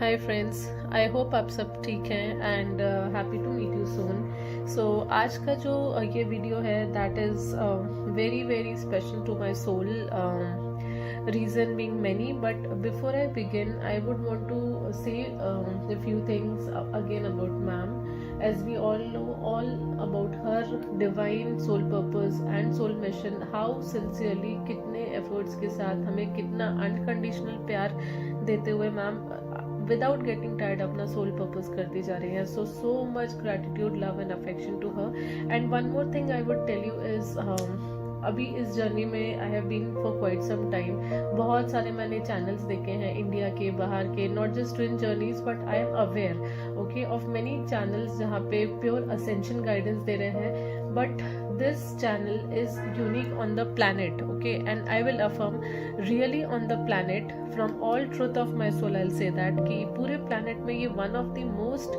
Hi friends, I hope आप सब ठीक हैं and happy to meet you soon. So आज का जो ये वीडियो है that is very very special to my soul, reason being many, but before I begin I would want to say a few things again about ma'am, as we all know all about her divine soul purpose and soul mission, how sincerely कितने efforts के साथ हमें कितना unconditional प्यार देते हुए ma'am without getting tired अपना sole purpose करती जा रही है। So much gratitude, love and affection to her. And one more thing I would tell you is, अभी इस जर्नी में I have been for quite some time. बहुत सारे मैंने चैनल्स देखे हैं इंडिया के, बाहर के, not just twin journeys, but I am aware okay of many channels जहाँ पे प्योर असेंशन गाइडेंस दे रहे हैं, but this channel is unique on the planet, okay, and I will affirm really on the planet from all truth of my soul I'll say that कि पूरे planet में ये one of the most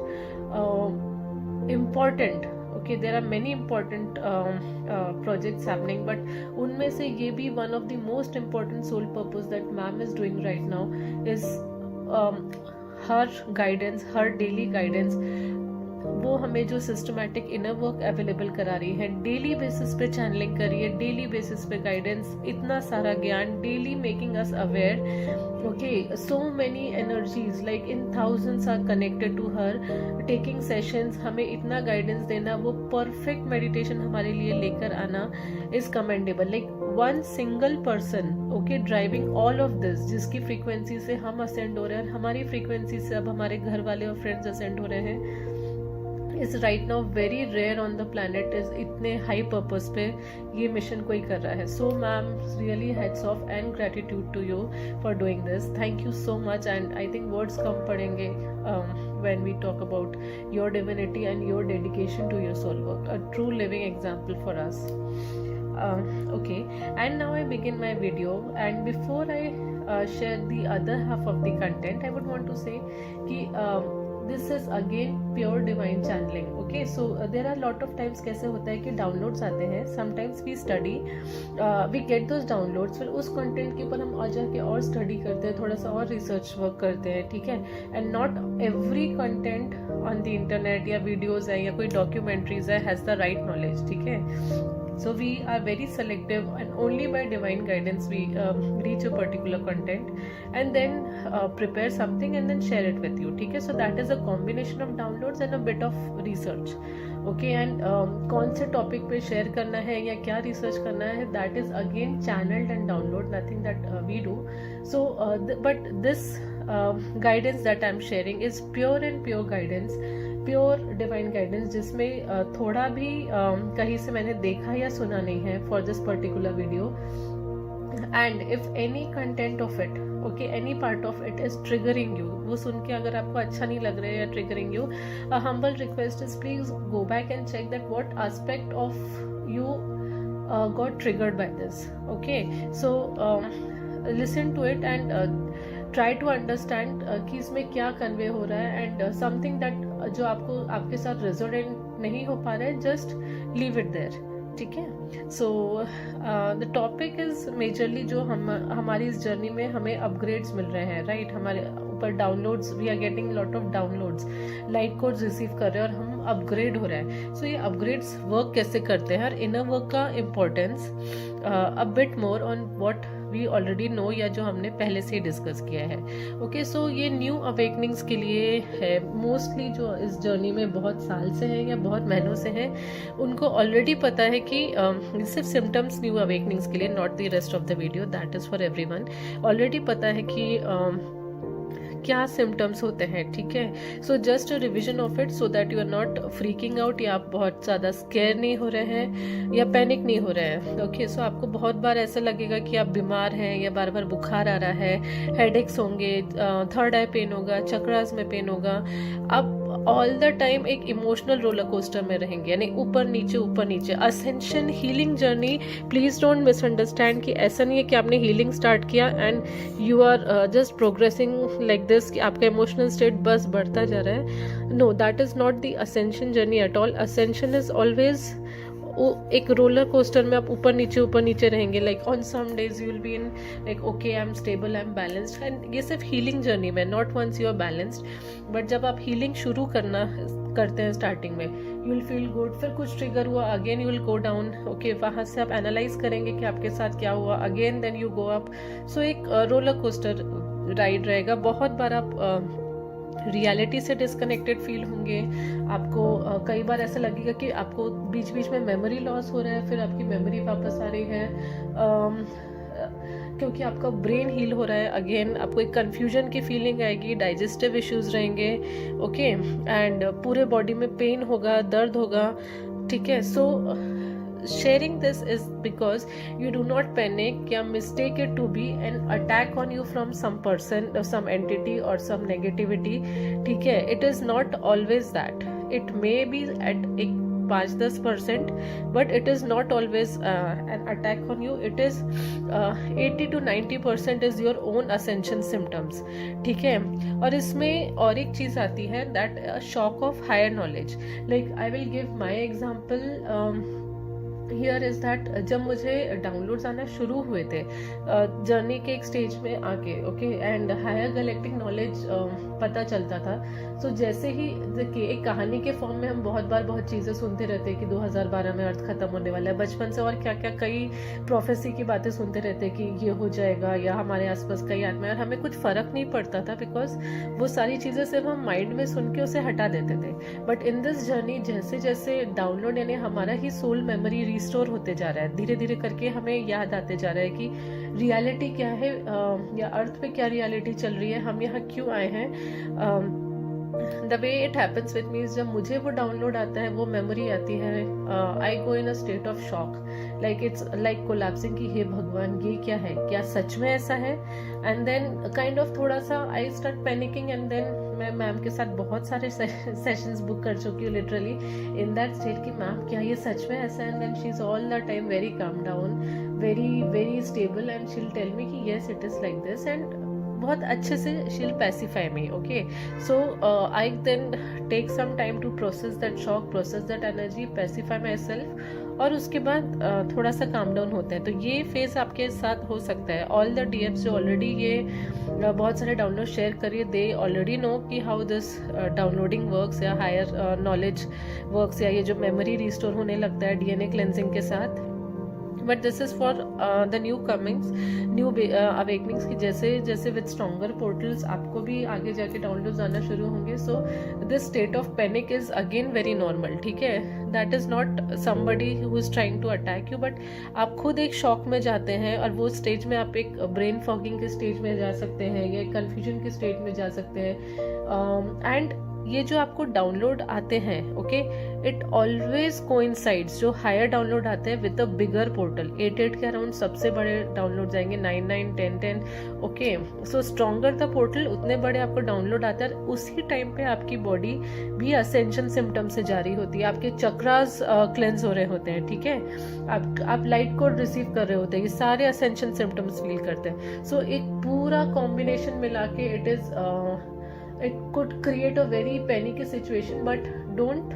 important, okay, there are many important projects happening, but उनमें से ये भी one of the most important soul purpose that ma'am is doing right now is her guidance, her daily guidance। वो हमें जो systematic inner work available करा रही है, डेली बेसिस पे चैनलिंग कर रही है, डेली बेसिस पे गाइडेंस, इतना सारा ज्ञान, daily making us aware, okay, so many energies like in thousands are connected to her, taking sessions, हमें इतना गाइडेंस देना, वो परफेक्ट मेडिटेशन हमारे लिए लेकर आना is commendable. Like one single person, okay, driving all of this, जिसकी frequency से हम असेंड हो रहे हैं, हमारी फ्रीक्वेंसी से अब हमारे घर वाले और फ्रेंड्स असेंड हो रहे हैं, is right now very rare on the planet. Is इतने हाई पर्पस पे ये मिशन कोई कर रहा है। So ma'am really hats off and gratitude to you for doing this. Thank you so much and I think words कम पड़ेंगे when we talk about your divinity and your dedication to your soul work, a true living example for us. Okay, and now I begin my video, and before I share the other half of the content, I would want to say कि this is again pure divine channeling, okay, so there are lot of times कैसे होता है कि downloads आते हैं, sometimes we study, we get those downloads, फिर उस content के ऊपर हम और जाके और स्टडी करते हैं, थोड़ा सा और रिसर्च वर्क करते हैं, ठीक है, and not every content on the internet या वीडियोज है या कोई डॉक्यूमेंट्रीज है हैज़ द राइट नॉलेज, ठीक है। So we are very selective and only by divine guidance we reach a particular content and then prepare something and then share it with you, ठीक है। So that is a combination of downloads and a bit of research, okay, and कौन से topic पे share करना है या क्या research करना है, that is again channeled and download, nothing that we do. So but this guidance that I'm sharing is pure and pure guidance, pure divine guidance, जिसमें थोड़ा भी कहीं से मैंने देखा या सुना नहीं है for this particular video. And if any content of it, okay, any part of it is triggering you, वो सुन के अगर आपको अच्छा नहीं लग रहा है या triggering you, humble request is please go back and check that what aspect of you got triggered by this, okay, so listen to it and try to understand कि इसमें क्या कन्वे हो रहा है, एंड समथिंग दैट जो आपको आपके साथ रेजोनेट नहीं हो पा रहा है, जस्ट लीव इट देयर, ठीक है। So the topic is majorly जो हमारी इस जर्नी में हमें अपग्रेड्स मिल रहे हैं, राइट, हमारे ऊपर downloads, we are getting lot of downloads, light codes receive कर रहे हैं और हम अपग्रेड हो रहे हैं। सो ये अपग्रेड्स वर्क कैसे करते हैं और इनर वर्क का importance a bit more on what we already know, या जो हमने पहले से ही डिस्कस किया है, ओके। सो ये न्यू अवेकनिंग्स के लिए है, मोस्टली जो इस जर्नी में बहुत साल से हैं या बहुत महीनों से हैं, उनको ऑलरेडी पता है कि सिर्फ सिम्टम्स न्यू अवेकनिंग्स के लिए, not the rest of the video, that is for everyone, already पता है कि क्या सिम्टम्स होते हैं, ठीक है। So just a revision of it so that you are not freaking out, या आप बहुत ज़्यादा स्केयर नहीं हो रहे हैं या पैनिक नहीं हो रहे हैं, ओके। सो आपको बहुत बार ऐसा लगेगा कि आप बीमार हैं या बार बार बुखार आ रहा है, हेडेक्स होंगे, थर्ड आई पेन होगा, चक्रास में पेन होगा, अब ऑल द टाइम एक इमोशनल रोलर कोस्टर में रहेंगे, यानी ऊपर नीचे। Ascension healing journey, please don't misunderstand कि ऐसा नहीं है कि आपने हीलिंग स्टार्ट किया and you are just progressing like this, कि आपका इमोशनल स्टेट बस बढ़ता जा रहा है। No, that is not the ascension journey at all. Ascension is always वो एक रोलर कोस्टर में आप ऊपर नीचे रहेंगे. Like on some days you will be in like okay I am stable, I am balanced. And ये सिर्फ healing journey में, not once you are balanced, but जब आप हीलिंग शुरू करते हैं स्टार्टिंग में, यू विल फील गुड. फिर कुछ ट्रिगर हुआ, again you will go down. Okay, वहाँ से आप एनालाइज करेंगे कि आपके साथ क्या हुआ, again then you go up. So एक रोलर कोस्टर राइड रहेगा. बहुत बार आप रियलिटी से डिस्कनेक्टेड फील होंगे. आपको कई बार ऐसा लगेगा कि आपको बीच बीच में मेमोरी लॉस हो रहा है, फिर आपकी मेमोरी वापस आ रही है क्योंकि आपका ब्रेन हील हो रहा है. अगेन आपको एक कन्फ्यूजन की फीलिंग आएगी, डाइजेस्टिव इश्यूज रहेंगे. ओके, एंड पूरे बॉडी में पेन होगा, दर्द होगा. ठीक है, सो sharing this is because you do not panic या mistake it to be an attack on you from some person or some entity or some negativity. ठीक है, it is not always that. It may be at एक 5-10%, but it is not always an attack on you. It is 80 to 90% is your own ascension symptoms. ठीक है, और इसमें और एक चीज़ आती है, that shock of higher knowledge. Like I will give my example. Here is that जब मुझे डाउनलोड्स आना शुरू हुए थे जर्नी के एक स्टेज में आके, okay, and higher galactic knowledge पता चलता था. सो जैसे ही देखिए एक कहानी के फॉर्म में हम बहुत चीज़ें सुनते रहते हैं कि 2012 में अर्थ खत्म होने वाला है. बचपन से और क्या क्या कई प्रोफेसी की बातें सुनते रहते हैं कि ये हो जाएगा, या हमारे आसपास कई आत्माएं, और हमें कुछ फ़र्क नहीं पड़ता था बिकॉज वो सारी चीज़ें सिर्फ हम माइंड में सुन के उसे हटा देते थे. बट इन दिस जर्नी जैसे जैसे डाउनलोड यानी हमारा ही सोल मेमोरी रिस्टोर होते जा रहा है, धीरे धीरे करके हमें याद आते जा रहा है कि रियलिटी क्या है, या अर्थ पे क्या रियलिटी चल रही है, हम यहाँ क्यों आए हैं. The way it happens with me, जब मुझे वो डाउनलोड आता है, वो मेमोरी आती है, I go in a state of shock. Like it's like collapsing कि हे भगवान ये क्या है, क्या सच में ऐसा है. एंड देन काइंड ऑफ थोड़ा सा I start panicking. And then मैं मैम के साथ बहुत सारे सेशंस बुक कर चुकी हूँ लिटरली इन दैट स्टेट कि मैम क्या ये सच में ऐसा है. And then she is all the time very calm down, very stable, and she will tell me कि yes it is like this, and बहुत अच्छे से she'll pacify me. Okay, so I then take some time to process that shock, process that energy, pacify my self, और उसके बाद थोड़ा सा calm down होता है. तो ये फेज आपके साथ हो सकता है. ऑल द डीएफ्स जो ऑलरेडी ये बहुत सारे डाउनलोड शेयर करिए, दे ऑलरेडी नो कि हाउ दिस डाउनलोडिंग वर्क्स या हायर नॉलेज वर्क्स, या ये जो मेमोरी रिस्टोर होने लगता है डीएनए क्लेंजिंग के साथ. But this is for the new comings, new awakenings की जैसे जैसे विद स्ट्रॉन्गर पोर्टल्स आपको भी आगे जाके डाउनलोड्स आना शुरू होंगे. So this state of panic is again very normal. ठीक है, that is not somebody who is trying to attack you, but आप खुद एक शॉक में जाते हैं, और वो स्टेज में आप एक ब्रेन फॉगिंग के स्टेज में जा सकते हैं, या कन्फ्यूजन के स्टेज में जा सकते हैं. एंड ये जो आपको डाउनलोड आते हैं, ओके, इट ऑलवेज कोइंसाइड्स, जो हायर डाउनलोड आते हैं विद अ बिगर पोर्टल. 8 के अराउंड सबसे बड़े डाउनलोड जाएंगे, 9, 10. Okay, so stronger the portal उतने बड़े आपको डाउनलोड आते हैं. उसी टाइम पे आपकी बॉडी भी असेंशन सिम्टम से जारी होती है, आपके चक्रास क्लेंस हो रहे होते हैं. ठीक है, आप लाइट को रिसीव कर रहे होते हैं, ये सारे असेंशन सिम्टम्स फील करते हैं. सो एक पूरा कॉम्बिनेशन मिला के it is it could create a very panicky situation, but don't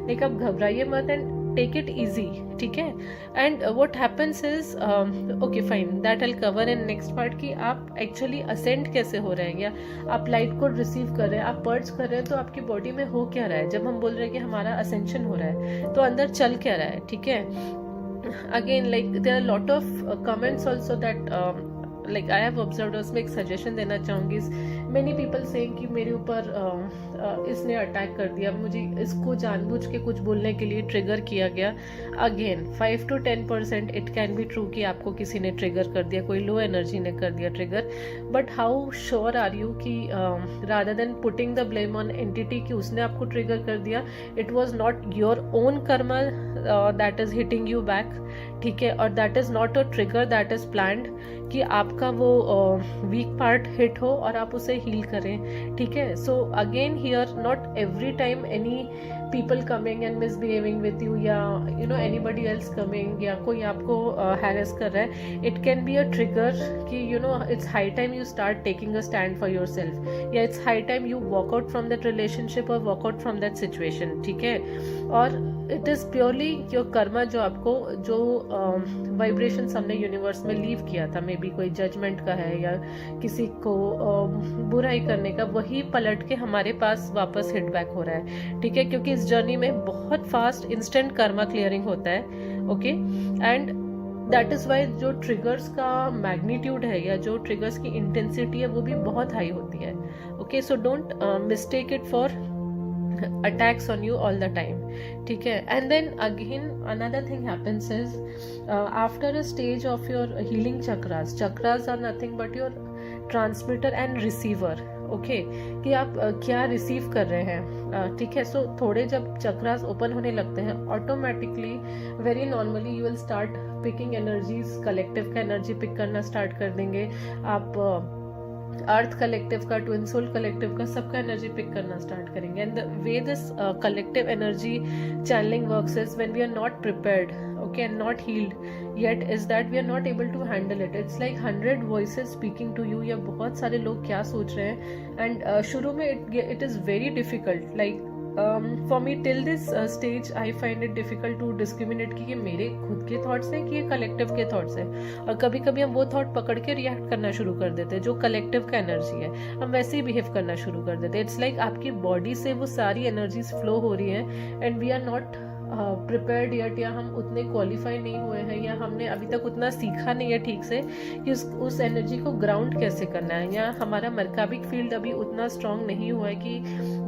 like आप घबराइए मत, and take it easy. ठीक है, and what happens is okay fine, that I'll cover in next part कि आप actually ascend कैसे हो रहे हैं, या आप light को receive कर रहे हैं, आप पर्च कर रहे हैं, तो आपकी बॉडी में हो क्या रहा है. जब हम बोल रहे हैं कि हमारा ascension हो रहा है, तो अंदर चल क्या रहा है. ठीक है, again like there are a lot of comments also that like I have observed. उसमें एक सजेशन देना चाहूँगी. many people saying कि मेरे ऊपर इसने अटैक कर दिया, मुझे इसको जानबूझ के कुछ बोलने के लिए ट्रिगर किया गया. Again 5 to 10% it can be true कि आपको किसी ने ट्रिगर कर दिया, कोई लो एनर्जी ने कर दिया trigger. But how sure are you कि rather than putting the blame on entity कि उसने आपको ट्रिगर कर दिया, it was not your own karma that is hitting you back. ठीक है, और that is not a trigger that is planned कि आपका वो वीक पार्ट हिट हो और आप उसे हील करें. ठीक है, so again here not every time any people coming and misbehaving with you, या anybody else coming, या कोई आपको harass कर रहा है, it can be a trigger कि it's high time you start taking a stand for yourself, या it's high time you walk out from that relationship or walk out from that situation. ठीक है, और it is purely your karma, जो आपको जो vibrations हमने universe में leave किया था, मे बी कोई जजमेंट का है या किसी को बुराई करने का, वही पलट के हमारे पास वापस हिट बैक हो रहा है. ठीक है, क्योंकि इस जर्नी में बहुत फास्ट इंस्टेंट कर्मा क्लियरिंग होता है. Okay, and that is why जो ट्रिगर्स का मैग्नीट्यूड है या जो ट्रिगर्स की इंटेंसिटी है वो भी बहुत हाई होती है. Okay, so don't mistake it for attacks on you all the time. ठीक है, and then again another thing happens is after a stage of your healing chakras are nothing but your transmitter and receiver. Okay, कि आप क्या receive कर रहे हैं. ठीक है, सो थोड़े जब चक्रास ओपन होने लगते हैं, automatically very normally you will start picking energies. Collective का एनर्जी पिक करना स्टार्ट कर देंगे आप, अर्थ कलेक्टिव का, ट्विन सोल कलेक्टिव का, सबका एनर्जी पिक करना स्टार्ट करेंगे. And the way this collective energy channelling works is when we are not prepared, okay, and not healed yet, is that we are not able to handle it. It's like 100 voices speaking to you, या बहुत सारे लोग क्या सोच रहे हैं. And शुरू में it is very difficult. Like for me till this stage I find it difficult to discriminate कि ये मेरे खुद के थॉट्स हैं कि ये कलेक्टिव के थॉट्स हैं. और कभी कभी हम वो थॉट पकड़ के रिएक्ट करना शुरू कर देते हैं जो कलेक्टिव का एनर्जी है, हम वैसे ही बिहेव करना शुरू कर देते हैं. इट्स लाइक आपकी बॉडी से वो सारी एनर्जीज फ्लो हो रही हैं and we are not prepared yet, या हम उतने क्वालिफाई नहीं हुए हैं, या हमने अभी तक उतना सीखा नहीं है ठीक से कि उस एनर्जी को ग्राउंड कैसे करना है, या हमारा मर्काबिक फील्ड अभी उतना स्ट्रांग नहीं हुआ है कि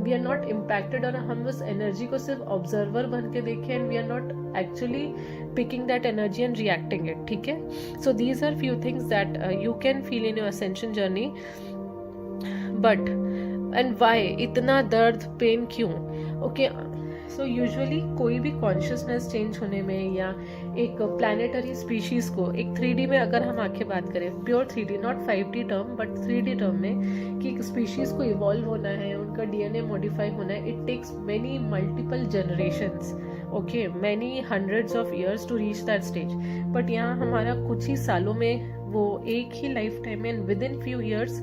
वी आर नॉट इम्पैक्टेड, और हम उस एनर्जी को सिर्फ ऑब्जर्वर बन के देखें and we are not actually picking that energy and reacting it. ठीक है, so these are few things that you can feel in your ascension journey. But and why इतना दर्द, पेन क्यों? ओके, सो यूजुअली कोई भी consciousness change होने में, या एक प्लानिटरी स्पीशीज को एक 3D में अगर हम आके बात करें, pure 3D, not 5D term but 3D term में, कि एक स्पीशीज को इवॉल्व होना है, उनका DNA मॉडिफाई होना है, it takes many multiple generations, okay, many hundreds of years to reach that stage. But यहाँ हमारा कुछ ही सालों में, वो एक ही लाइफ टाइम में, within few years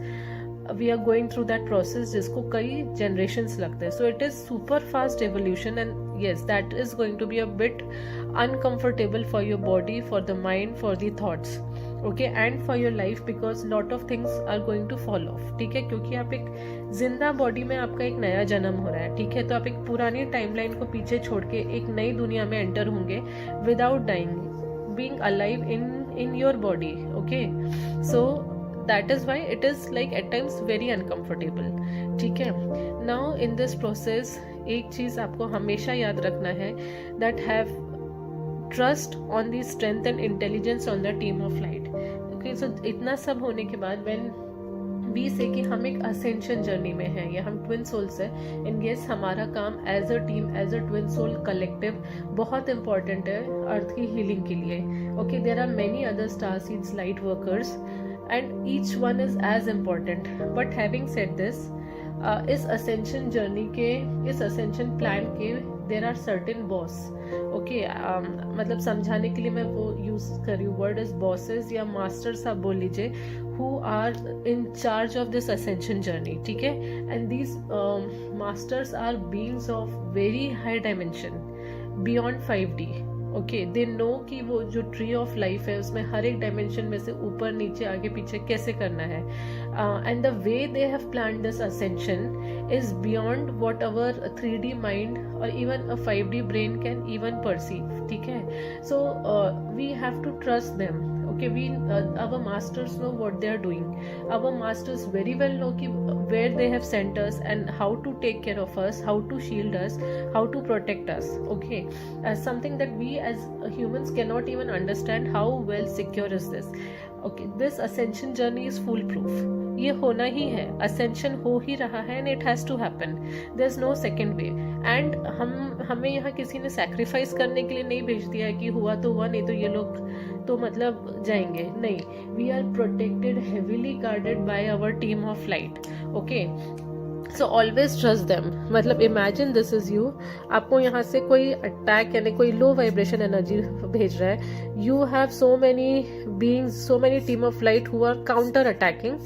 we are going through that process जिसको कई generations लगते हैं. So it is super fast evolution, and yes, that is going to be a bit uncomfortable for your body, for the mind, for the thoughts, okay, and for your life, because lot of things are going to fall off. ठीक है, क्योंकि आप एक जिंदा body में, आपका एक नया जन्म हो रहा है. ठीक है, तो आप एक पुरानी टाइमलाइन को पीछे छोड़ के एक नई दुनिया में एंटर होंगे without dying, being alive in your body. Okay, so that is why it is like at times very uncomfortable. ठीक है, now in this process एक चीज आपको हमेशा याद रखना है, that have trust on the strength and intelligence on the team of light. Okay, so इतना सब होने के बाद when we say कि हम एक ascension journey में हैं, या हम twin souls हैं, and yes, हमारा काम as a team, as a twin soul collective बहुत important है अर्थ की healing के लिए. Okay, there are many other star seeds, light workers, and each one is as important. But having said this, इस ascension journey के, इस ascension plan के, there are certain boss. Okay, मतलब समझाने के लिए मैं वो यूज कर रही हूँ, वर्ड इज बॉसेस या मास्टर्स आप बोल लीजिए, who are in charge of this ascension journey. ठीक है, and these masters are beings of very high dimension, beyond 5D. Okay, they know कि वो जो ट्री ऑफ लाइफ है उसमें हर एक डायमेंशन में से ऊपर नीचे आगे पीछे कैसे करना है, and the way they have planned this ascension is beyond what our 3D mind और even a 5D brain can even perceive. ठीक है, so we have to trust them. Okay, our masters know what they are doing. Our masters very well know where they have sent us and how to take care of us, how to shield us, how to protect us. Okay, something that we as humans cannot even understand how well secure is this. Okay, this ascension journey is foolproof. ये होना ही है, ascension हो ही रहा है, and it has to happen. There's no second way. And हमें यहाँ किसी ने sacrifice करने के लिए नहीं भेज दिया है कि हुआ तो हुआ, नहीं तो ये लोग तो मतलब जाएंगे, नहीं. We are protected, heavily guarded by our team of light. Okay, so always trust them. मतलब इमेजिन दिस इज यू, आपको यहाँ से कोई अटैक यानी कोई लो वाइब्रेशन एनर्जी भेज रहा है. You have so many beings, so many team of light who are counter attacking,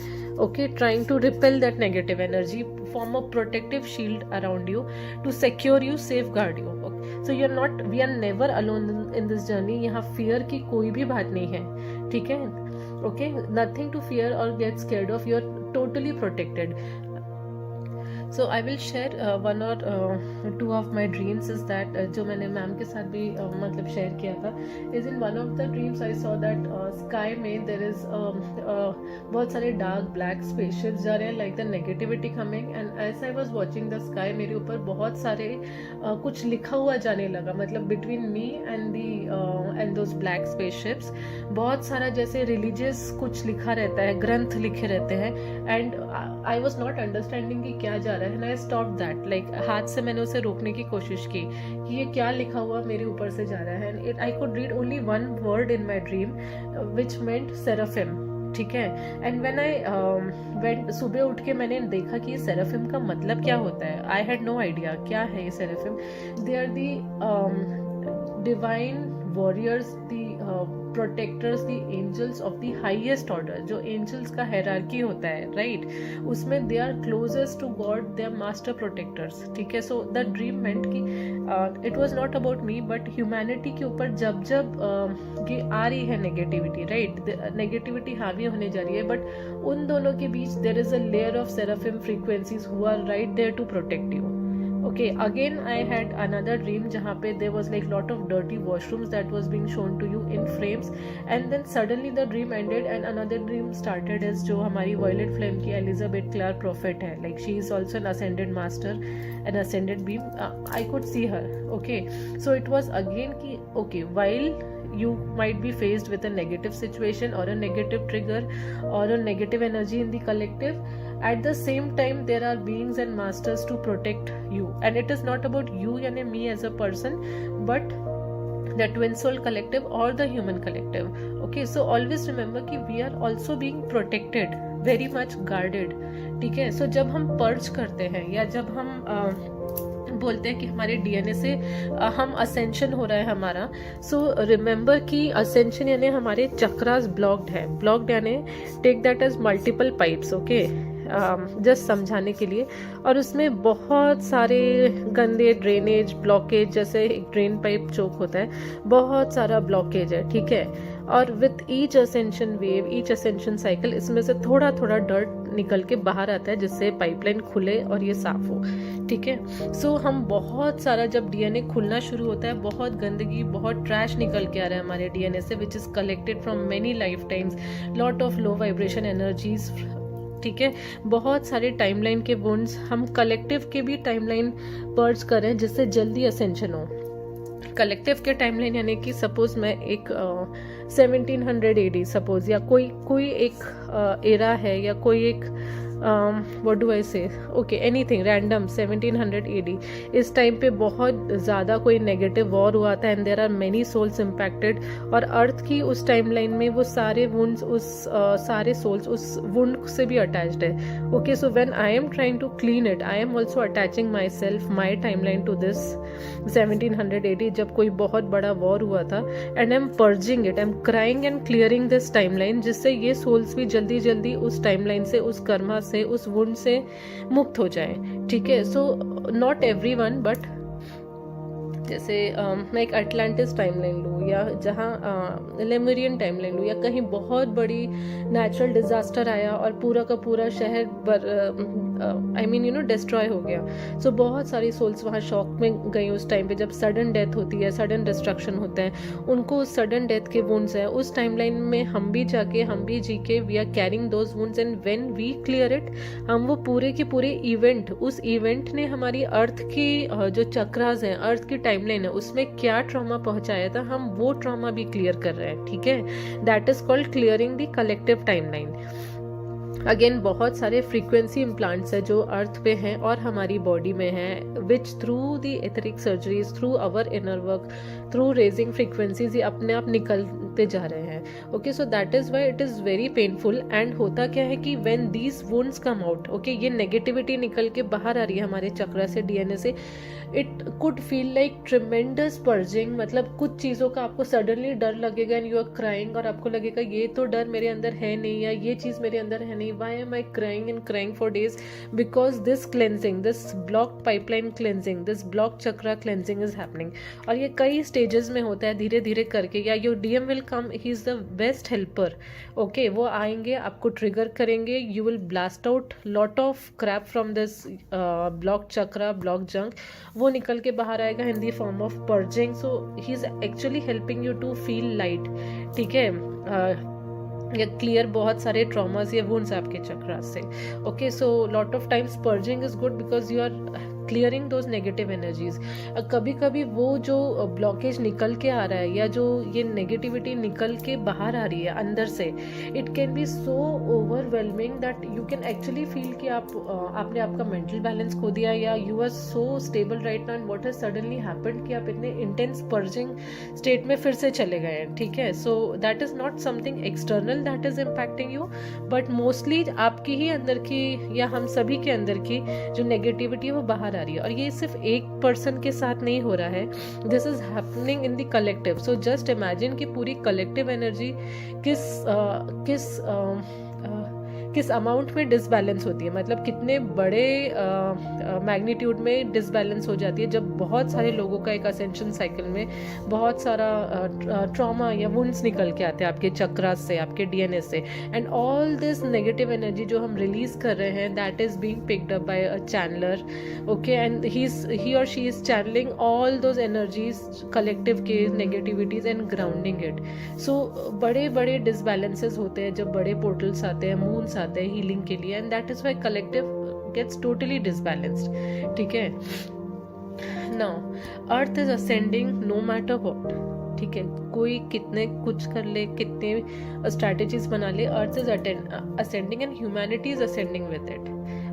okay, trying to repel that negative energy, form a protective shield around you to secure you, safeguard you. Okay? So you're not, we are never alone in this journey. यहाँ fear की कोई भी बात नहीं है, ठीक है? Okay, nothing to fear or get scared of. You're totally protected. So I will share one or two of my dreams is that जो मैंने मैम के साथ भी मतलब शेयर किया था, is in one of the dreams I saw that sky में there is बहुत सारे dark black spaceships जा रहे हैं, like the negativity coming, and as I was watching the sky मेरे ऊपर बहुत सारे कुछ लिखा हुआ जाने लगा, मतलब between me and those black spaceships बहुत सारा जैसे religious कुछ लिखा रहता है, ग्रंथ लिखे रहते हैं, and I was not understanding कि क्या जा रहा है. And I stopped that, like हाथ से मैंने उसे रोकने की कोशिश की कि ये क्या लिखा हुआ मेरे ऊपर से जा रहा है. And I could read only one word in my dream, which meant seraphim. ठीक है. एंड व्हेन आई वेंट, सुबह उठ के मैंने देखा कि ये सेराफिम का मतलब क्या होता है. आई हैड नो आइडिया क्या है ये seraphim. They are the divine warriors, the protectors, the angels of the highest order. जो एंजल्स का हायरार्की होता है, राइट, उसमें they are closest to God, they are master protectors. ठीक है. So the dream meant that it was not about me but humanity के ऊपर जब ये आ रही है नेगेटिविटी, राइट, नेगेटिविटी हावी होने जा रही है, बट उन दोनों के बीच there is a layer of seraphim frequencies who are right there to protect you. Okay, again I had another dream जहाँ पे there was like lot of dirty washrooms that was being shown to you in frames, and then suddenly the dream ended and another dream started as जो हमारी Violet Flame की Elizabeth Clare Prophet है, like she is also an ascended master, an ascended being. I could see her. Okay, so it was again कि okay, while you might be faced with a negative situation or a negative trigger or a negative energy in the collective, at the same time there are beings and masters to protect you, and it is not about you yani me as a person, but the twin soul collective or the human collective. Okay, so always remember कि we are also being protected, very much guarded. ठीक है. so जब हम purge करते हैं या जब हम बोलते हैं कि हमारे डीएनए से हम असेंशन हो रहा है हमारा, सो रिमेंबर कि असेंशन यानी हमारे चक्रास ब्लॉक्ड है. ब्लॉक्ड यानी take that as multiple pipes. Okay, just समझाने के लिए. और उसमें बहुत सारे गंदे ड्रेनेज ब्लॉकेज, जैसे एक ड्रेन पाइप चोक होता है, बहुत सारा ब्लॉकेज है. ठीक है. और with each ascension wave, each ascension cycle, इसमें से थोड़ा थोड़ा डर्ट निकल के बाहर आता है जिससे पाइपलाइन खुले और ये साफ हो. ठीक है. सो हम बहुत सारा, जब डीएनए खुलना शुरू होता है, बहुत गंदगी, बहुत ट्रैश निकल के आ रहा है हमारे डीएनए से, which is collected from many life times, lot of low vibration energies. ठीक है. बहुत सारे टाइमलाइन के वुंड्स, हम कलेक्टिव के भी टाइमलाइन पर्ज करें जिससे जल्दी असेंशन हो. कलेक्टिव के टाइमलाइन यानी कि सपोज मैं एक 1700 AD सपोज, या कोई एक एरा है, या कोई एक what do I say, okay, anything random 1700 AD. इस टाइम पे बहुत ज़्यादा कोई नेगेटिव वॉर हुआ था and there are many souls impacted, और अर्थ की उस टाइम लाइन में वो सारे वुंड्स, उस सारे सोल्स उस वुंड से भी अटैच्ड है. Okay, so when I am trying to clean it, I am also attaching myself, my timeline to this 1700 AD, जब कोई बहुत बड़ा वॉर हुआ था, and I am purging it, I am crying and clearing this timeline, जिससे ये souls भी जल्दी जल्दी उस टाइम लाइन से, उस कर्मा से, उस वुंड से मुक्त हो जाए. ठीक है. सो नॉट एवरीवन, बट जैसे मैं एक अटलांटिस टाइमलाइन लूँ, या जहाँ लेमुरियन टाइमलाइन लूँ, या कहीं बहुत बड़ी नेचुरल डिजास्टर आया और पूरा का पूरा शहर आई मीन डिस्ट्रॉय हो गया. सो बहुत सारी सोल्स वहाँ शॉक में गई उस टाइम पे, जब सडन डेथ होती है, सडन डिस्ट्रक्शन होता है, उनको उस सडन डेथ के वुंड्स हैं. उस टाइमलाइन में हम भी जाके, हम भी जी के, we are carrying those wounds, and when we clear it, हम वो पूरे के पूरे इवेंट, उस इवेंट ने हमारी अर्थ की जो चक्रास हैं, अर्थ की टाइमलाइन है, उसमें क्या ट्रॉमा पहुंचाया था, हम वो ट्रॉमा भी क्लियर कर रहे हैं. ठीक है. That is called clearing the collective timeline. Again बहुत सारे फ्रीक्वेंसी इम्प्लांट्स है जो अर्थ पे हैं और हमारी बॉडी में है, which through the etheric surgeries, through our inner work, through raising frequencies ये अपने आप निकलते जा रहे हैं। Okay, so that is why it is very painful. And होता क्या है कि when these wounds come out, okay, ये नेगेटिविटी निकल के बाहर आ रही है हमारे चक्रा से, डीएनए से, it could feel like tremendous purging. मतलब कुछ चीज़ों का आपको सडनली डर लगेगा एंड यू आर क्राइंग, और आपको लगेगा ये तो डर मेरे अंदर है नहीं, या ये चीज़ मेरे अंदर है नहीं, why am I crying and crying for days? Because this cleansing, this blocked pipeline cleansing, this blocked chakra cleansing is happening. और ये कई stages में होता है धीरे धीरे करके, या your DM will come, he is the best helper. Okay, वो आएंगे, आपको ट्रिगर करेंगे, you will blast out lot of crap from this blocked chakra, blocked junk. वो निकल के बाहर आएगा in the form of purging. So he is actually helping you to feel light. ठीक है, या क्लियर बहुत सारे ट्रॉमास या वुंड्स आपके चक्रा से। Okay, so lot of times purging is good because you are clearing those negative energies. कभी कभी वो जो ब्लॉकेज निकल के आ रहा है, या जो ये नेगेटिविटी निकल के बाहर आ रही है अंदर से, it can be so overwhelming that you can actually feel कि आपने आपका मेंटल बैलेंस खो दिया, या you are so stable right now and what has suddenly happened कि आप इतने इंटेंस पर्जिंग स्टेट में फिर से चले गए हैं। ठीक है, सो that is not something external that is impacting you, but mostly आपकी ही अंदर की, या हम सभी के अंदर की जो नेगेटिविटी है वो बाहर आ रही है। और ये सिर्फ एक पर्सन के साथ नहीं हो रहा है, this is happening in the collective. So just imagine कि पूरी कलेक्टिव एनर्जी किस अमाउंट में डिसबैलेंस होती है, मतलब कितने बड़े मैग्नीट्यूड में डिसबैलेंस हो जाती है जब बहुत सारे लोगों का एक असेंशन साइकिल में बहुत सारा ट्रॉमा या वुंड्स निकल के आते हैं आपके चक्रास से, आपके डीएनए से, and all this negative energy जो हम रिलीज कर रहे हैं, that is being picked up by a channeller. Okay, and he और she is channelling all those energies, collective के negativities, and grounding it. So बड़े बड़े डिसबैलेंसेस होते हैं जब बड़े पोर्टल्स आते हैं, मून्स आते हैं हीलिंग के लिए, and that is why collective gets totally disbalanced. ठीक है, now earth is ascending no matter what. ठीक है, कोई कितने कुछ कर ले, कितने स्ट्रैटेजीज बना ले, earth is ascending and humanity is ascending with it.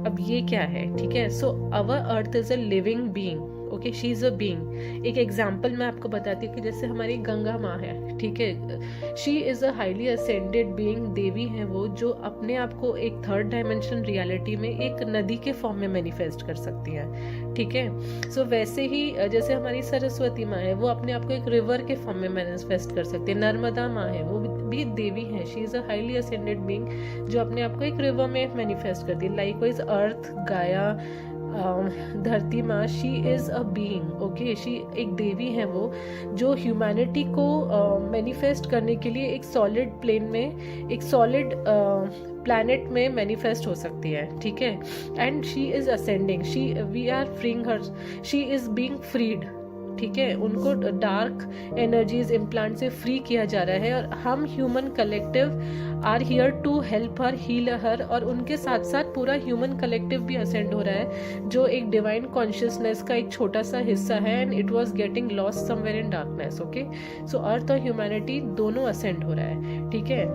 अब ये क्या है? ठीक है, so our earth is a living being. Okay, she is a being. एक एग्जाम्पल मैं आपको बताती हूँ कि जैसे हमारी गंगा माँ है, ठीक है, she is a highly ascended being, देवी है वो, जो अपने आप को एक थर्ड डायमेंशन रियलिटी में एक नदी के फॉर्म में मैनिफेस्ट कर सकती है। ठीक है, सो वैसे ही जैसे हमारी सरस्वती माँ है, वो अपने आप को एक रिवर के फॉर्म में मैनिफेस्ट कर सकती है। नर्मदा माँ है, वो भी देवी है, she is a highly ascended being जो अपने आप को एक रिवर में मैनिफेस्ट करती है। लाइकवाइज अर्थ, गाया, धरती माँ, she is a being. Okay, she एक देवी है वो, जो ह्यूमैनिटी को मैनिफेस्ट करने के लिए एक सॉलिड प्लेन में, एक सॉलिड प्लैनेट में मैनिफेस्ट हो सकती है। ठीक है, and she is ascending, we are freeing her, she is being freed. ठीक है, उनको डार्क एनर्जीज इम्प्लांट से फ्री किया जा रहा है, और हम human collective are here to help her, heal her, और उनके साथ साथ पूरा ह्यूमन कलेक्टिव भी असेंड हो रहा है, जो एक डिवाइन कॉन्शियसनेस का एक छोटा सा हिस्सा है, and it was getting lost somewhere in darkness. Okay, so earth और ह्यूमैनिटी दोनों असेंड हो रहा है। ठीक है,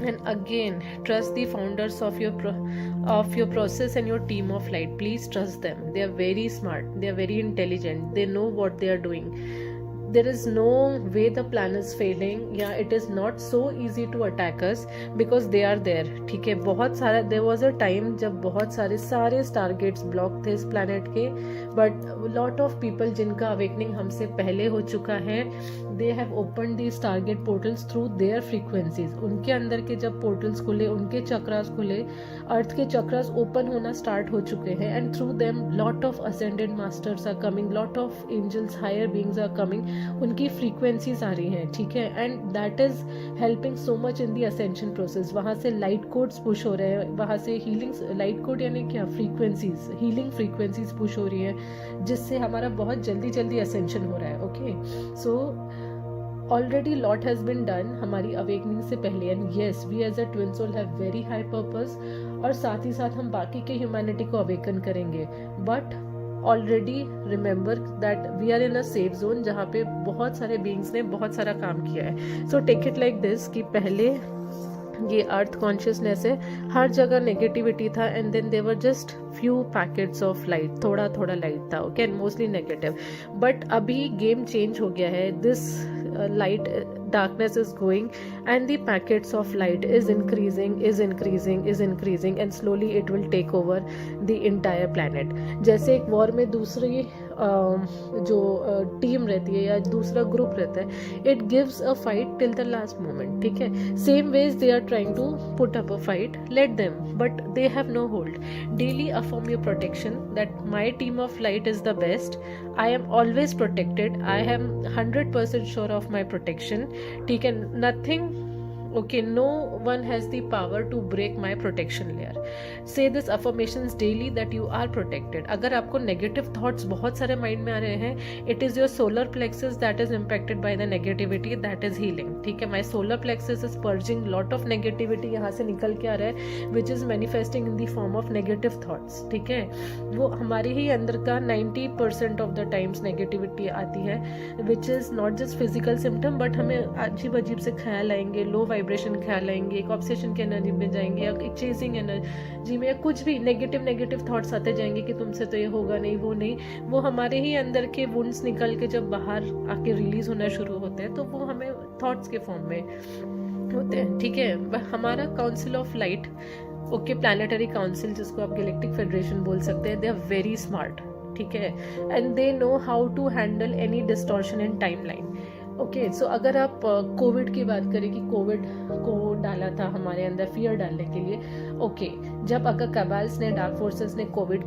and again trust the founders of your process and your team of light. Please trust them, they are very smart, they are very intelligent, they know what they are doing. There is no way the plan is failing, yeah, it is not so easy to attack us because they are there. ठीक है, बहुत सारा, there was a time जब बहुत सारे स्टारगेट्स block थे इस planet के, बट लॉट ऑफ पीपल जिनका अवेकनिंग हमसे पहले हो चुका है, they have open the Stargate portals through their frequencies. उनके अंदर के जब पोर्टल्स खुले, उनके चक्रास खुले, अर्थ के चक्रास ओपन होना स्टार्ट हो चुके हैं, and through them lot of ascended masters are coming, lot of angels, higher beings are coming, उनकी फ्रीक्वेंसीज आ रही हैं। ठीक है, and that is helping so much in the ascension process. वहाँ से लाइट कोड्स पुश हो रहे हैं, वहाँ से हीलिंग, लाइट कोड यानी क्या, फ्रीक्वेंसीज, हीलिंग फ्रीक्वेंसीज पुश हो रही है, जिससे हमारा बहुत जल्दी असेंशन हो रहा है। Okay, so already lot has been done हमारी अवेकनिंग से पहले, and yes, we as a twin soul have very high purpose, और साथ ही साथ हम बाकी के ह्यूमैनिटी को अवेकन करेंगे, but already remember that we are in a safe zone जहाँ पे बहुत सारे बीइंग्स ने बहुत सारा काम किया है। So take it like this कि पहले ये अर्थ कॉन्शियसनेस है, हर जगह नेगेटिविटी था, and then there just few packets of light, थोड़ा थोड़ा लाइट था, okay, and mostly negative. But अभी गेम चेंज हो गया है. This light darkness is going and the packets of light is increasing and slowly it will take over the entire planet. जैसे एक war में दूसरी जो टीम रहती है या दूसरा ग्रुप रहता है, it gives a fight till the last moment, ठीक है. same ways they are trying to put up a fight, let them, but they have no hold. daily affirm your protection that my team of light is the best. I am always protected. I am 100% sure of my protection. ठीक है, nothing, okay, no one has the power to break my protection layer. Say this affirmations daily that you are protected. अगर आपको negative thoughts बहुत सारे mind में आ रहे हैं, it is your solar plexus that is impacted by the negativity, that is healing. ठीक है, my solar plexus is purging lot of negativity, यहाँ से निकल के आ रहा है, which is manifesting in the form of negative thoughts. ठीक है, वो हमारे ही अंदर का 90% of the times negativity आती है, which is not just physical symptom, but हमें अजीब अजीब से ख्याल आएंगे, low वाइब्रेशन ख्याल आएंगे, एक ऑब्सेशन की एनर्जी में जाएंगे, या एक चेजिंग एनर्जी में, या कुछ भी नेगेटिव थॉट्स आते जाएंगे कि तुमसे तो ये होगा नहीं, वो नहीं. वो हमारे ही अंदर के वुंड्स निकल के जब बाहर आके रिलीज होना शुरू होते हैं, तो वो हमें थॉट्स के फॉर्म में होते हैं. ठीक है, हमारा council of light, okay, planetary council जिसको आप गैलेक्टिक फेडरेशन बोल सकते हैं, दे आर वेरी स्मार्ट. ठीक है, and they know how to handle any distortion in timeline. Okay, so अगर आप कोविड की बात करें कि कोविड को डाला था हमारे अंदर फियर डालने के लिए, ओके, जब अगर कैबाल्स ने, डार्क फोर्सेस ने कोविड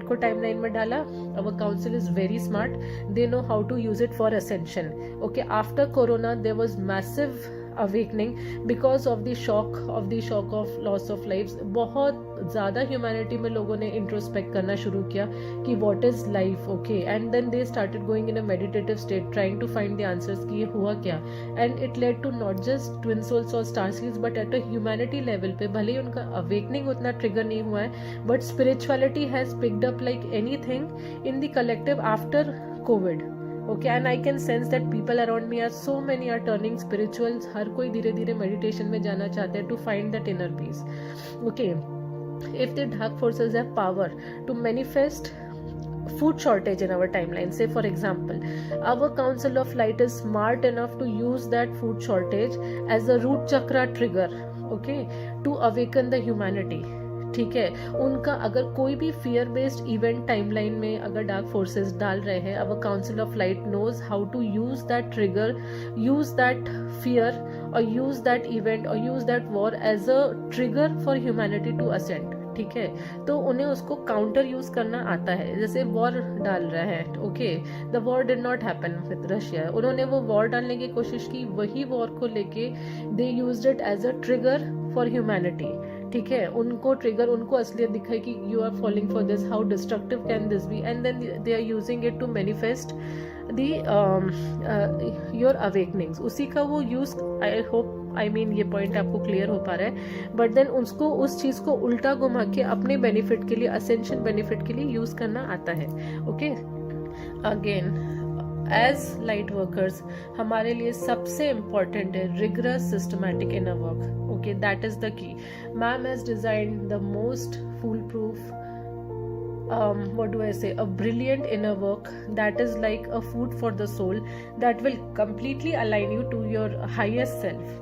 को टाइमलाइन में डाला, our council is very smart, they know how to use it for ascension. Okay, after corona there was massive awakening because of the shock of loss of lifes. बहुत ज़्यादा humanity में लोगों ने introspect करना शुरू किया कि what is life, okay, and then they started going in a meditative state trying to find the answers कि ये हुआ क्या. And it led to not just twin souls और star seeds, but at a humanity level पे भले ही उनका awakening उतना trigger नहीं हुआ है, but spirituality has picked up like anything in the collective after Covid. Okay, and I can sense that people around me are, so many are turning spiritual. हर कोई धीरे धीरे मेडिटेशन में जाना चाहते हैं to find that inner peace. Okay, if the dark forces have power to manifest food shortage in our timeline, say for example, our council of light is smart enough to use that food shortage as a root chakra trigger, okay, to awaken the humanity. ठीक है, उनका अगर कोई भी fear based event timeline में अगर dark forces डाल रहे हैं, our council of light knows how to use that trigger, use that fear, और यूज दैट इवेंट, और use that war as a trigger for humanity to ascend. ठीक है, तो उन्हें उसको काउंटर यूज करना आता है. जैसे वॉर डाल रहा है, okay, the war did not happen with Russia, उन्होंने वो वॉर डालने की कोशिश की, वही वॉर को लेके they used it as a trigger for humanity. ठीक है, उनको ट्रिगर, उनको असलियत दिखाई कि you are following for this, how destructive can this be, and then they are using it to manifest the your awakenings. उसी का वो यूज, आई मीन ये पॉइंट आपको क्लियर हो पा रहा है, बट देन उसको, उस चीज को उल्टा घुमा के अपने बेनिफिट के लिए, असेंशन बेनिफिट के लिए यूज करना आता है. Okay, again as light workers हमारे लिए सबसे इम्पॉर्टेंट है rigorous systematic inner work. Okay, that is the key. Ma'am has designed the most foolproof, what do I say, a brilliant inner work that is like a food for the soul that will completely align you to your highest self.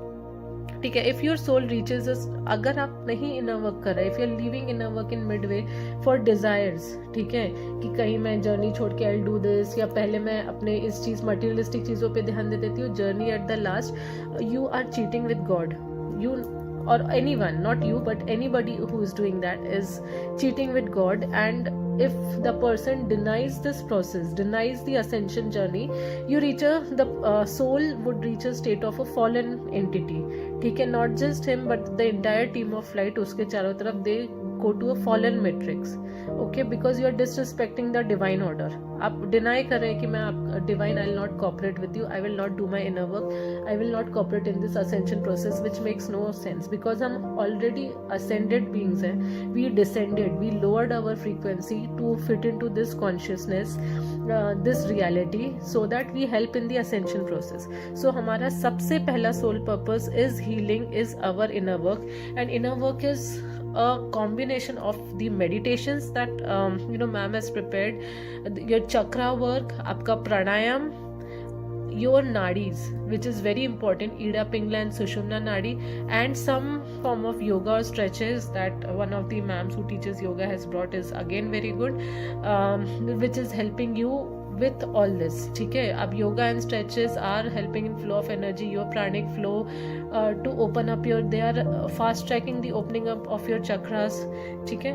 ठीक है, if your soul reaches us, अगर आप नहीं inner work कर रहे, if you are living inner work in midway for desires, ठीक है, कि कहीं मैं जर्नी छोड़ के आई डू दिस, या पहले मैं अपने इस चीज मटेरियलिस्टिक चीजों पे ध्यान दे देती हूँ, journey at the last you are cheating with God. You or anyone, not you but anybody who is doing that is cheating with God. And if the person denies this process, denies the ascension journey, you reach the soul would reach a state of a fallen entity. ठीक है, not just him but the entire team of light, उसके चारों तरफ they go to a fallen matrix. Okay, because you are disrespecting the divine order. आप deny कर रहे हैं कि मैं divine, I will not cooperate with you, I will not do my inner work, I will not cooperate in this ascension process, which makes no sense, because हम already ascended beings हैं. We descended, we lowered our frequency to fit in to this consciousness, this reality, so that we help in the ascension process. So हमारा सबसे पहला soul purpose is healing, is our inner work, and inner work is a combination of the meditations that ma'am has prepared, your chakra work, आपका प्राणायाम, your nadis, which is very important, Ida Pingla and Sushumna Nadi, and some form of yoga or stretches that one of the ma'ams who teaches yoga has brought is again very good, which is helping you with all this. ठीक है, अब yoga and stretches are helping in flow of energy, your pranic flow, to open up your, they are fast tracking the opening up of your chakras. ठीक है,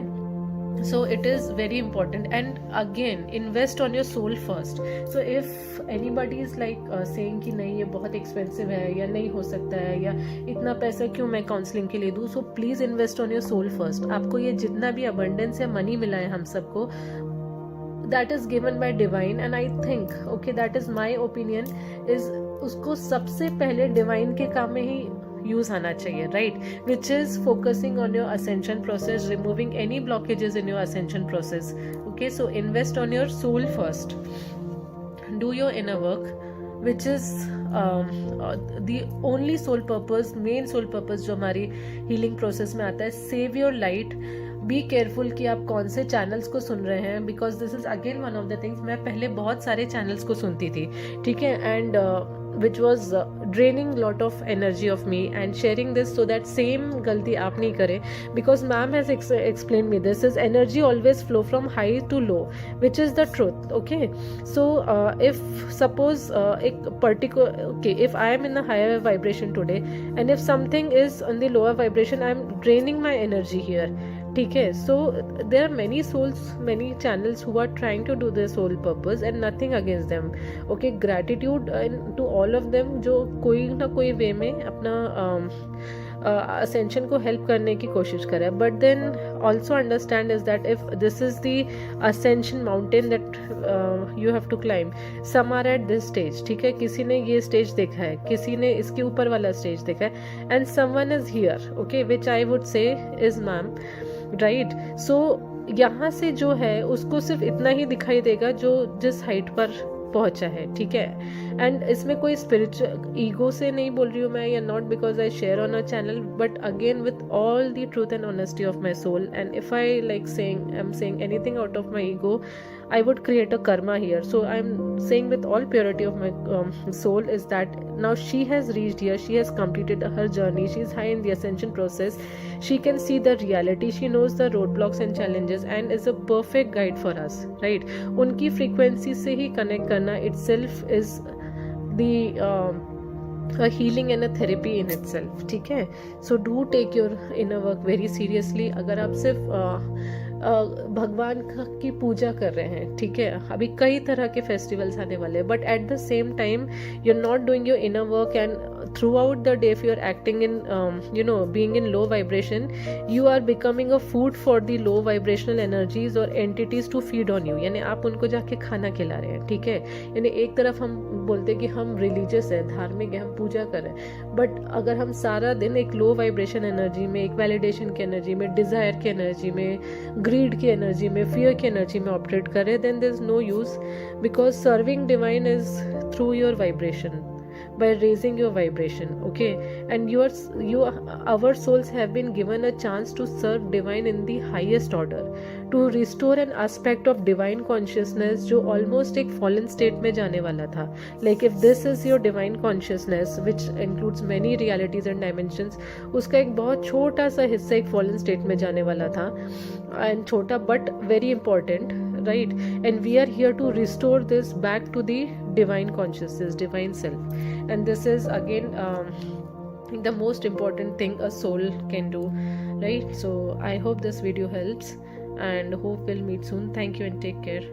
so it is very important. And again, invest on your soul first. So if anybody is like saying कि नहीं ये बहुत expensive है, या नहीं हो सकता है, या इतना पैसा क्यों मैं काउंसलिंग के लिए दूँ, so please invest on your soul first. आपको ये जितना भी abundance या money मिला है हम सबको, that is given by divine, and I think, okay, that is my opinion, is उसको सबसे पहले divine के काम में ही यूज आना चाहिए, right? Which is focusing on your ascension process, removing any blockages in your ascension process. Okay, so invest on your soul first, do your inner work, which is the only soul purpose, main soul purpose जो हमारी healing process में आता है. Save your light, be careful कि आप कौन से channels को सुन रहे हैं, because this is again one of the things. मैं पहले बहुत सारे चैनल्स को सुनती थी, ठीक है, and which was draining lot of energy of me, and sharing this so that same गलती आप नहीं करें, because ma'am has explain me this is energy always flow from high to low, which is the truth. Okay, so if suppose एक particular, okay, if I am in the higher vibration today and if something is on the lower vibration, I am draining my energy here. ठीक है, so there are many souls, many channels who are trying to do their soul purpose, and nothing against them. Okay, gratitude to all of them जो कोई ना कोई वे में अपना ascension को help करने की कोशिश करे. But then also understand is that if this is the ascension mountain that you have to climb, some are at this stage. ठीक है, किसी ने ये स्टेज देखा है, किसी ने इसके ऊपर वाला स्टेज देखा है, and someone is here, okay, which I would say is ma'am, right? So यहाँ से जो है उसको सिर्फ इतना ही दिखाई देगा जो जिस हाइट पर पहुंचा है. ठीक है, एंड इसमें कोई स्पिरिचुअल ईगो से नहीं बोल रही हूँ मैं, या not because I share on a channel, but again with all the truth and honesty of my soul. And if I like saying, I am saying anything out of my ego, I would create a karma here. So I'm saying with all purity of my soul is that now she has reached here, she has completed her journey, she is high in the ascension process, she can see the reality, she knows the roadblocks and challenges, and is a perfect guide for us, right? उनकी frequency से ही connect करना itself is the a healing and a therapy in itself. ठीक है, so do take your inner work very seriously. अगर आप सिर्फ भगवान की पूजा कर रहे हैं, ठीक है, अभी कई तरह के फेस्टिवल्स आने वाले हैं, but at the same time you are not doing your inner work, and throughout the day if you are acting in being in low vibration, you are becoming a food for the low vibrational energies or entities to feed on you. यानी आप उनको जाके खाना खिला रहे हैं. ठीक है, यानी एक तरफ हम बोलते हैं कि हम रिलीजियस है, धार्मिक है, हम पूजा कर रहे हैं, बट अगर हम सारा दिन एक लो वाइब्रेशन एनर्जी में, एक वैलिडेशन की एनर्जी में, डिजायर की एनर्जी में, ग्रीड की एनर्जी में, फियर की एनर्जी में ऑपरेट करें, then there is no use, because serving divine is through your vibration, by raising your vibration. Okay, and our souls have been given a chance to serve divine in the highest order, to restore an aspect of divine consciousness जो almost एक fallen state में जाने वाला था. Like if this is your divine consciousness which includes many realities and dimensions, उसका एक बहुत छोटा सा हिस्सा एक fallen state में जाने वाला था, and छोटा but very important, right? And we are here to restore this back to the divine consciousness, divine self, and this is again the most important thing a soul can do, right? So I hope this video helps, and hope we'll meet soon. Thank you and take care.